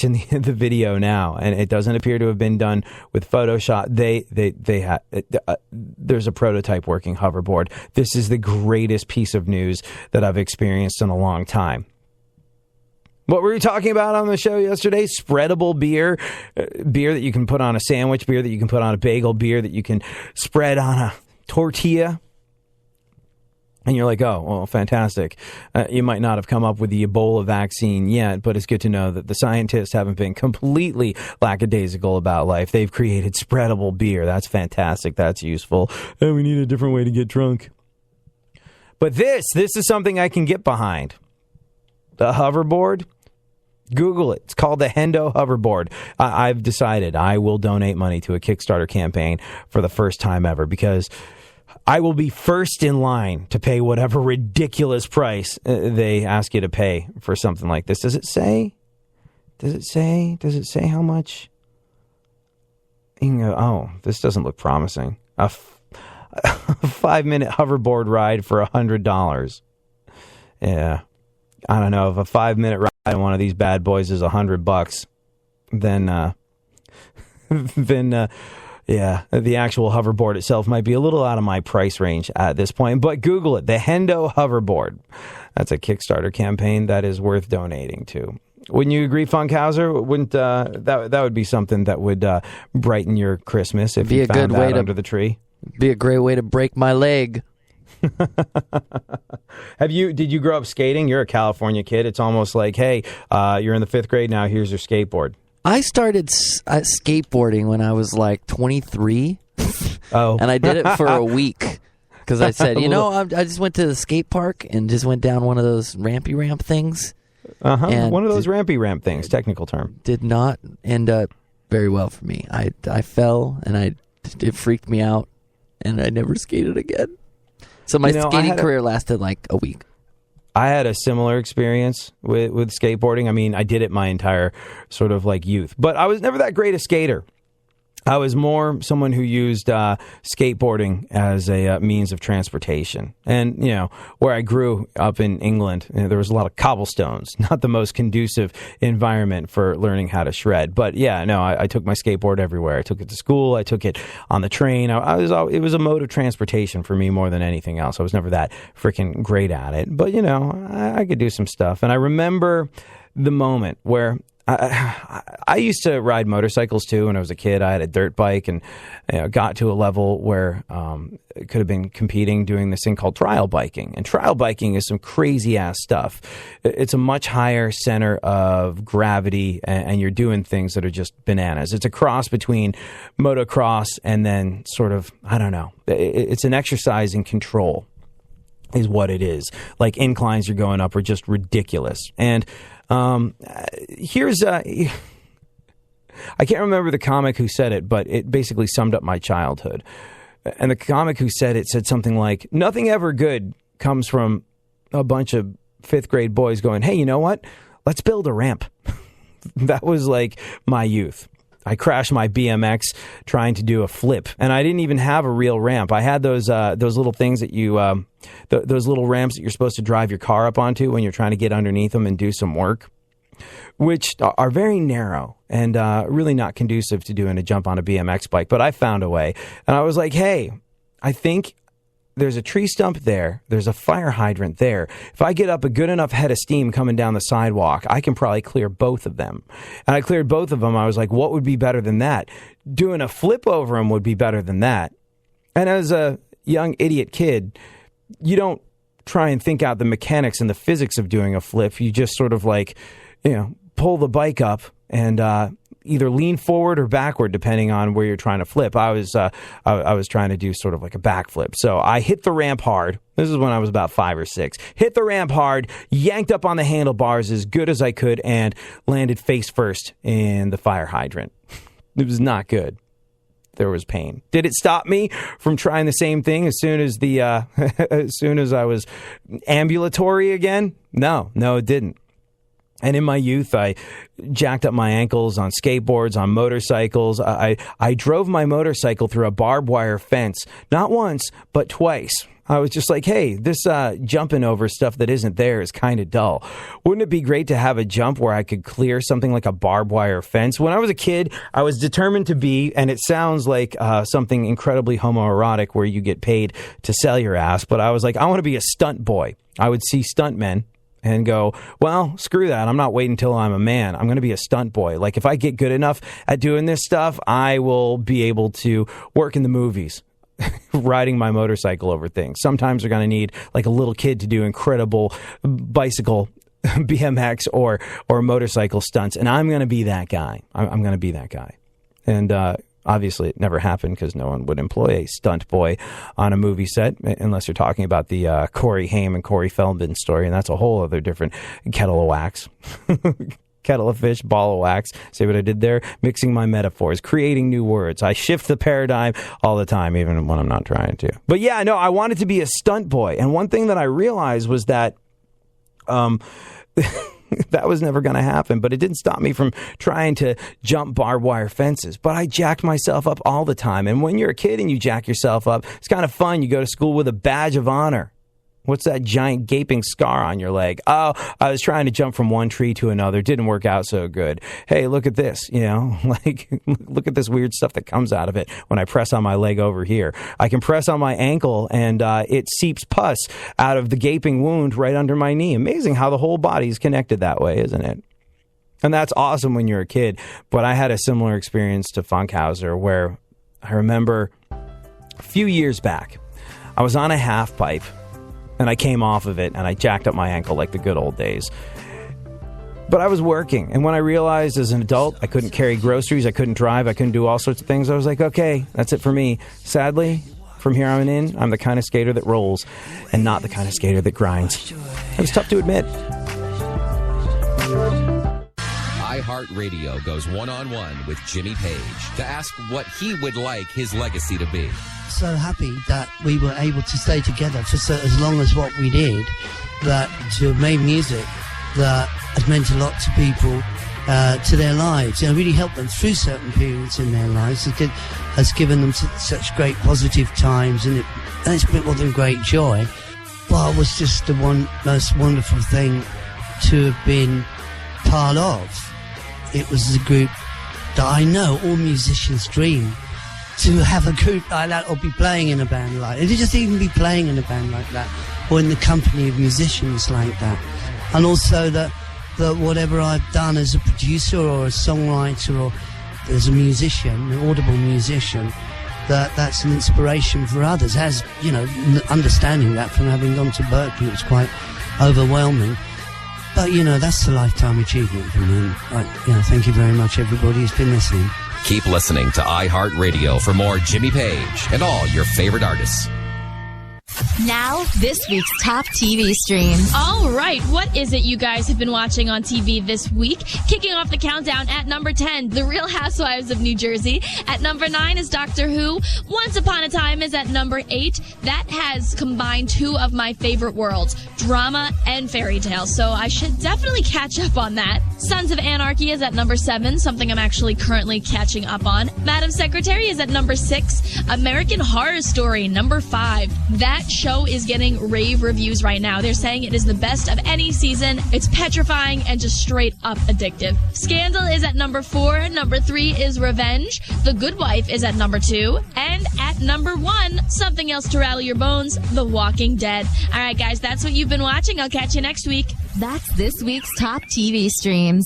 in the video now, and it doesn't appear to have been done with Photoshop. There's a prototype working hoverboard. This is the greatest piece of news that I've experienced in a long time. What were we talking about on the show yesterday? Spreadable beer, beer that you can put on a sandwich, beer that you can put on a bagel, beer that you can spread on a tortilla. And you're like, oh, well, fantastic. You might not have come up with the Ebola vaccine yet, but it's good to know that the scientists haven't been completely lackadaisical about life. They've created spreadable beer. That's fantastic. That's useful. And we need a different way to get drunk. But this is something I can get behind. The hoverboard. Google it. It's called the Hendo hoverboard. I've decided I will donate money to a Kickstarter campaign for the first time ever, because I will be first in line to pay whatever ridiculous price they ask you to pay for something like this. Does it say? Does it say how much? You can go, oh, this doesn't look promising. A 5-minute hoverboard ride for $100. Yeah. I don't know. If a 5-minute ride on one of these bad boys is $100, then yeah, the actual hoverboard itself might be a little out of my price range at this point. But Google it, the Hendo hoverboard. That's a Kickstarter campaign that is worth donating to. Wouldn't you agree, Funkhauser? Wouldn't that would be something that would brighten your Christmas if you found that under the tree? Be a great way to break my leg. Did you grow up skating? You're a California kid. It's almost like, hey, you're in the 5th grade now. Here's your skateboard. I started skateboarding when I was like 23. Oh. And I did it for a week because I said, I just went to the skate park and just went down one of those rampy ramp things. Uh-huh. One of those rampy ramp things, technical term. Did not end up very well for me. I fell and it freaked me out and I never skated again. So my skating career lasted like a week. I had a similar experience with skateboarding. I mean, I did it my entire sort of like youth, but I was never that great a skater. I was more someone who used skateboarding as a means of transportation. And, where I grew up in England, there was a lot of cobblestones, not the most conducive environment for learning how to shred. But yeah, no, I took my skateboard everywhere. I took it to school. I took it on the train. It was a mode of transportation for me more than anything else. I was never that freaking great at it. But, I could do some stuff. And I remember the moment where I used to ride motorcycles too when I was a kid. I had a dirt bike and got to a level where it could have been competing doing this thing called trial biking. And trial biking is some crazy ass stuff. It's a much higher center of gravity and you're doing things that are just bananas. It's a cross between motocross and then sort of, I don't know. It's an exercise in control is what it is. Like inclines you're going up are just ridiculous. And here's I can't remember the comic who said it, but it basically summed up my childhood. And the comic who said it said something like, nothing ever good comes from a bunch of 5th grade boys going, hey, you know what? Let's build a ramp. That was like my youth. I crashed my BMX trying to do a flip, and I didn't even have a real ramp. I had those little things that you, those little ramps that you're supposed to drive your car up onto when you're trying to get underneath them and do some work, which are very narrow and really not conducive to doing a jump on a BMX bike. But I found a way, and I was like, hey, I think there's a tree stump there. There's a fire hydrant there. If I get up a good enough head of steam coming down the sidewalk, I can probably clear both of them. And I cleared both of them. I was like, what would be better than that? Doing a flip over them would be better than that. And as a young idiot kid, you don't try and think out the mechanics and the physics of doing a flip. You just sort of like, pull the bike up and either lean forward or backward, depending on where you're trying to flip. I was trying to do sort of like a backflip. So I hit the ramp hard. This is when I was about 5 or 6. Hit the ramp hard, yanked up on the handlebars as good as I could, and landed face first in the fire hydrant. It was not good. There was pain. Did it stop me from trying the same thing as soon as as soon as I was ambulatory again? No, it didn't. And in my youth, I jacked up my ankles on skateboards, on motorcycles. I drove my motorcycle through a barbed wire fence, not once, but twice. I was just like, hey, this jumping over stuff that isn't there is kind of dull. Wouldn't it be great to have a jump where I could clear something like a barbed wire fence? When I was a kid, I was determined to be, and it sounds like something incredibly homoerotic where you get paid to sell your ass, but I was like, I want to be a stunt boy. I would see stuntmen and go, well, screw that. I'm not waiting until I'm a man. I'm going to be a stunt boy. Like, if I get good enough at doing this stuff, I will be able to work in the movies. Riding my motorcycle over things. Sometimes they're going to need like a little kid to do incredible bicycle BMX or motorcycle stunts, and I'm going to be that guy. I'm going to be that guy. And obviously it never happened because no one would employ a stunt boy on a movie set unless you're talking about the Corey Haim and Corey Feldman story, and that's a whole other different kettle of wax. Kettle of fish, ball of wax. See what I did there? Mixing my metaphors, creating new words. I shift the paradigm all the time, even when I'm not trying to. But yeah, no, I wanted to be a stunt boy. And one thing that I realized was that that was never going to happen. But it didn't stop me from trying to jump barbed wire fences. But I jacked myself up all the time. And when you're a kid and you jack yourself up, it's kind of fun. You go to school with a badge of honor. What's that giant gaping scar on your leg? Oh, I was trying to jump from one tree to another. Didn't work out so good. Hey, look at this, like, look at this weird stuff that comes out of it when I press on my leg over here. I can press on my ankle and it seeps pus out of the gaping wound right under my knee. Amazing how the whole body is connected that way, isn't it? And that's awesome when you're a kid. But I had a similar experience to Funkhauser where I remember a few years back, I was on a half pipe. And I came off of it, and I jacked up my ankle like the good old days. But I was working, and when I realized as an adult I couldn't carry groceries, I couldn't drive, I couldn't do all sorts of things, I was like, okay, that's it for me. Sadly, from here on in, I'm the kind of skater that rolls, and not the kind of skater that grinds. It was tough to admit. iHeartRadio goes one-on-one with Jimmy Page to ask what he would like his legacy to be. So happy that we were able to stay together for as long as what we did, that to have made music that has meant a lot to people, to their lives, really helped them through certain periods in their lives. Has given them such great positive times, and it's brought them great joy. Well, it was just the most wonderful thing to have been part of. It was a group that I know all musicians dream to have a group like that, or be playing in a band like that. Just even be playing in a band like that, or in the company of musicians like that. And also that whatever I've done as a producer or a songwriter or as a musician, an audible musician, that's an inspiration for others. As understanding that from having gone to Berkeley, it was quite overwhelming. But that's the lifetime achievement for me. Thank you very much, everybody who's been listening. Keep listening to iHeartRadio for more Jimmy Page and all your favorite artists. Now, this week's top TV streams. All right, what is it you guys have been watching on TV this week? Kicking off the countdown at number 10, The Real Housewives of New Jersey. At number 9 is Doctor Who. Once Upon a Time is at number 8. That has combined two of my favorite worlds, drama and fairy tales, so I should definitely catch up on that. Sons of Anarchy is at number 7, something I'm actually currently catching up on. Madam Secretary is at number 6. American Horror Story, number 5. That show is getting rave reviews right now. They're saying it is the best of any season. It's petrifying and just straight up addictive. Scandal is at number 4. Number 3 is Revenge. The Good Wife is at number 2. And at number 1, something else to rattle your bones, The Walking Dead. All right, guys, that's what you've been watching. I'll catch you next week. That's this week's top TV streams.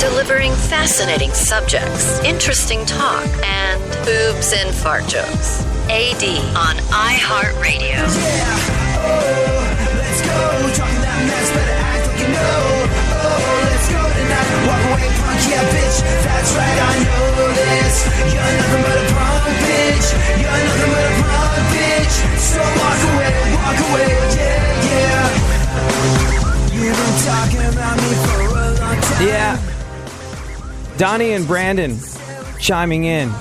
Delivering fascinating subjects, interesting talk, and boobs and fart jokes. AD on iHeartRadio. Yeah, oh, let's go. Talking that mess, better act like you know. Oh, let's go tonight. Walk away, punk, yeah, bitch. That's right, I know this. You're nothing but a punk, bitch. You're nothing but a punk, bitch. So walk away, yeah, yeah. You've been talking about me for a long time. Yeah. Donnie and Brandon chiming in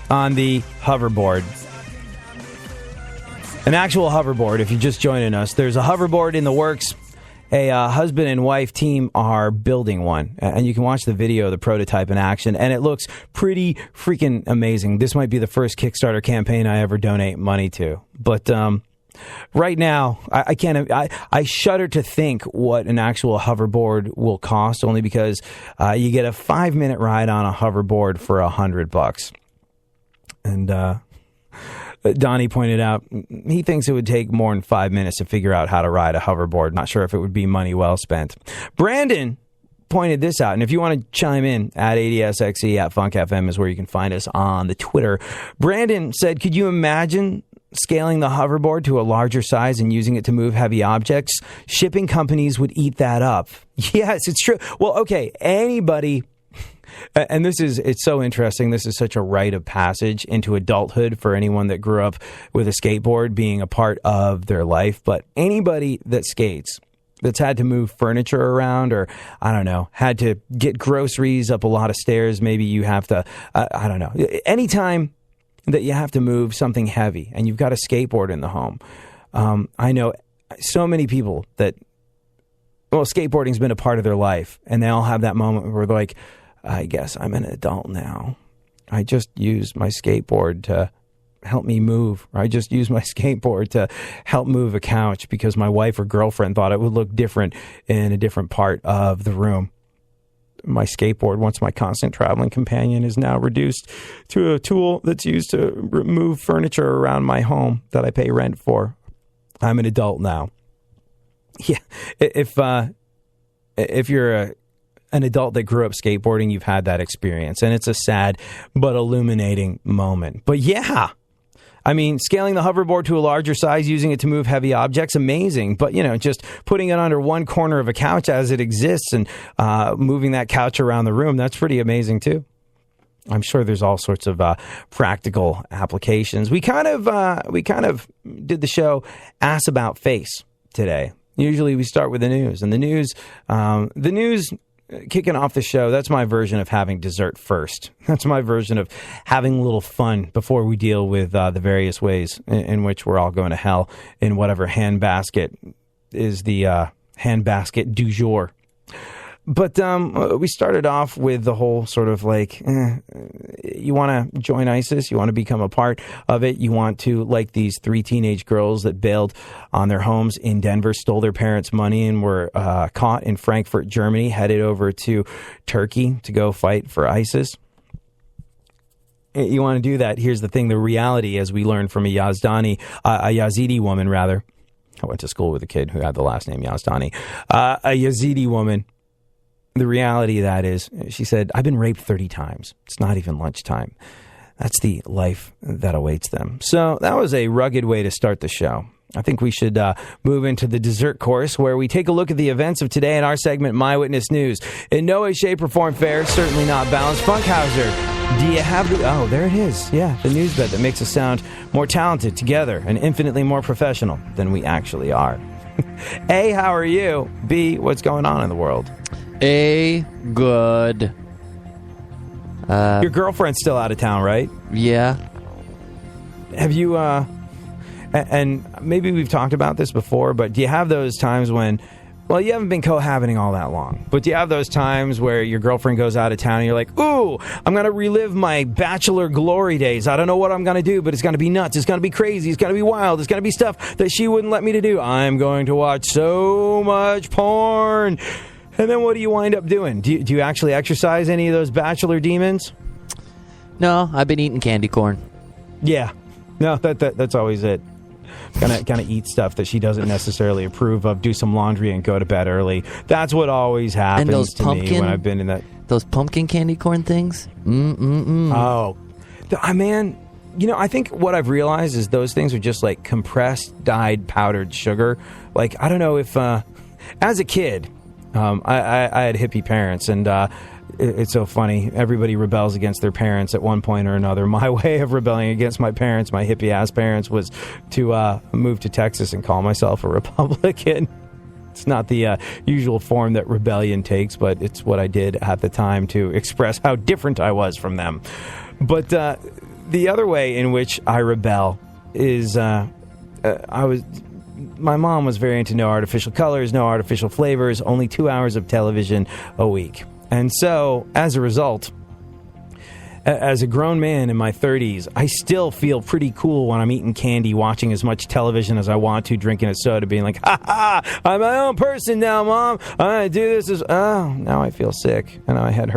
on the hoverboard. An actual hoverboard, if you're just joining us. There's a hoverboard in the works A husband and wife team are building one, and you can watch the video of the prototype in action, and it looks pretty freaking amazing. This might be the first Kickstarter campaign I ever donate money to, but right now I can't. I shudder to think what an actual hoverboard will cost, only because you get a 5-minute ride on a hoverboard for $100, and Donnie pointed out he thinks it would take more than 5 minutes to figure out how to ride a hoverboard. Not sure if it would be money well spent. Brandon pointed this out, and if you want to chime in, at ADSXE, at FunkFM is where you can find us on the Twitter. Brandon said, could you imagine scaling the hoverboard to a larger size and using it to move heavy objects? Shipping companies would eat that up. Yes, it's true. Well, okay, anybody... And it's so interesting. This is such a rite of passage into adulthood for anyone that grew up with a skateboard being a part of their life. But anybody that skates, that's had to move furniture around, or, I don't know, had to get groceries up a lot of stairs, maybe you have to, I don't know. Anytime that you have to move something heavy and you've got a skateboard in the home, I know so many people that, well, skateboarding's been a part of their life, and they all have that moment where they're like, I guess I'm an adult now. I just use my skateboard to help me move. Or I just use my skateboard to help move a couch because my wife or girlfriend thought it would look different in a different part of the room. My skateboard, once my constant traveling companion, is now reduced to a tool that's used to move furniture around my home that I pay rent for. I'm an adult now. Yeah, if you're an adult that grew up skateboarding, you've had that experience, and it's a sad but illuminating moment. But yeah, I mean, scaling the hoverboard to a larger size, using it to move heavy objects, amazing. But, just putting it under one corner of a couch as it exists and moving that couch around the room, that's pretty amazing too. I'm sure there's all sorts of practical applications. We kind of did the show Ass About Face today. Usually we start with the news, and the news kicking off the show, that's my version of having dessert first. That's my version of having a little fun before we deal with the various ways in which we're all going to hell in whatever handbasket is the handbasket du jour. But we started off with the whole sort of like, you want to join ISIS, you want to become a part of it, you want to, like these 3 teenage girls that bailed on their homes in Denver, stole their parents' money, and were caught in Frankfurt, Germany, headed over to Turkey to go fight for ISIS. You want to do that. Here's the thing. The reality, as we learned from a Yazidi woman, rather. I went to school with a kid who had the last name Yazdani. A Yazidi woman. The reality of that is, she said, I've been raped 30 times. It's not even lunchtime. That's the life that awaits them. So that was a rugged way to start the show. I think we should move into the dessert course, where we take a look at the events of today in our segment, My Witness News. In no way, shape, or form fair, certainly not balanced. Funkhauser, do you have the... Oh, there it is. Yeah, the news bed that makes us sound more talented together and infinitely more professional than we actually are. A, how are you? B, what's going on in the world? A, good. Your girlfriend's still out of town, right? Yeah. Have you, and maybe we've talked about this before, but do you have those times when, well, you haven't been cohabiting all that long, but do you have those times where your girlfriend goes out of town and you're like, ooh, I'm going to relive my bachelor glory days. I don't know what I'm going to do, but it's going to be nuts. It's going to be crazy. It's going to be wild. It's going to be stuff that she wouldn't let me to do. I'm going to watch so much porn. And then what do you wind up doing? Do you actually exercise any of those bachelor demons? No, I've been eating candy corn. Yeah. No, that's always it. Kind of eat stuff that she doesn't necessarily approve of, do some laundry, and go to bed early. That's what always happens to me when I've been in that. Those pumpkin candy corn things? Oh. Man, I think what I've realized is those things are just like compressed, dyed, powdered sugar. Like, I don't know if, as a kid... I had hippie parents, and it's so funny. Everybody rebels against their parents at one point or another. My way of rebelling against my parents, my hippie-ass parents, was to move to Texas and call myself a Republican. It's not the usual form that rebellion takes, but it's what I did at the time to express how different I was from them. But the other way in which I rebel is I was my mom was very into no artificial colors, no artificial flavors, only 2 hours of television a week. And so, as a result, as a grown man in my 30s, I still feel pretty cool when I'm eating candy, watching as much television as I want to, drinking a soda, being like, ha ha, I'm my own person now, Mom. I'm going to do this. Now I feel sick. I know I had her.